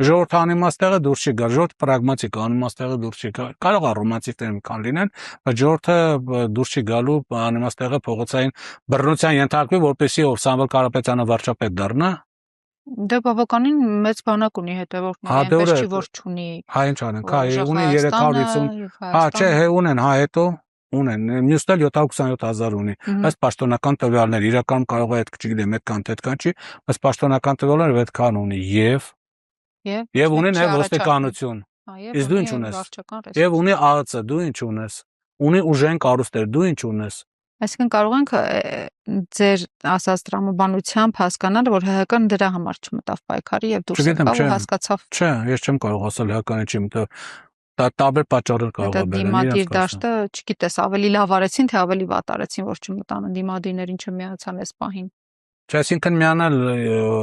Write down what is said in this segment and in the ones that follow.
Ժողովուրդը անիմաստեղը դուրս չի գա, ժողովուրդ պրագմատիկ անիմաստեղը դուրս չի գա։ Կարող է ռոմանտիկներ մի քան լինեն, բայց ժողովուրդը դուրս չի գալու անիմաստեղը փողոցային բռնության ենթարկվի, որպեսզի ով Սամվել Կարապետյանը վարչապետ դառնա։ Դե բավականին մեծ բանակ ունի հետևորդների, այնպես չի որ չունի։ Հա ինչ անենք, հա ունի 350, հա չէ, ունեն, հա հետո ունեն, մյուսն էլ 727,000 ունի։ Ըստ պաշտոնական տվյալներ, իրականում կարող է այդ, չգիտեմ, այդքան չի, բայց պաշտոնական տվյալները այդքան ունի եւ ունի նաեւ ոստիկանություն։ Իսկ դու ինչ ունես։ Եվ ունի ԱԱՑ, դու ինչ ունես։ Ունի ուժային կառույցներ, դու ինչ ունես։ Այսինքն կարող ենք ձեր ասած տրամաբանությամբ հասկանալ, որ ՀՀԿ-ն դրա համար չմտավ պայքարի եւ դուրս եկավ ու հասկացավ։ Չէ, ես չեմ կարող ասել ՀՀԿ-ն չի մտավ։ Դա տարբեր պատճառներ կարող է բերել։ Դիմադիր դաշտը, չգիտես, ավելի լավ արեցին, թե ավելի վատ արեցին, որ չմտան ընդդիմադիրներին չմիացան այս պահին։ Չէ, այսինքն միանալ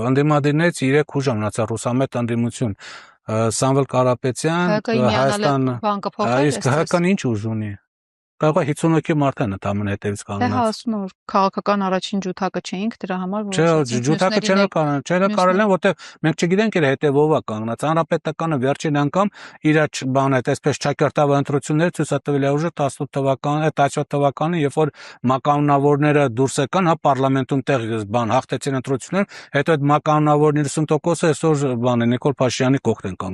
ընդդիմադիրներից 3 ուժ մնացա ռուսամետ ընդդիմություն։ Սամվել Կարապետյան, Հայաստան, իսկ ՀՀԿ-ն ինչ ուժ ունի։ Կարող է 50 հոգի մարդ են ընդամենը հետևից կանգնած։ Դե ասում որ քաղաքական առաջին ջութակը չէինք դրա համար որ Չէ, ջութակը չէ կարել են, որտեղ մենք չգիտենք իր հետևով է կանգնած։ Հանրապետականը վերջին անգամ իր բան այդ այսպես ճակերտավ ընտրություններ ցույց տվել է ուժը 18 թվականը, 17 թվականը, երբ որ մականունավորները դուրս եկան, հա պարլամենտում տեղ բան հաղթեցին ընտրություններ, հետո այդ մականունավորների 90%-ը այսօր բան է Նիկոլ Փաշինյանի կողքն են կանգնած։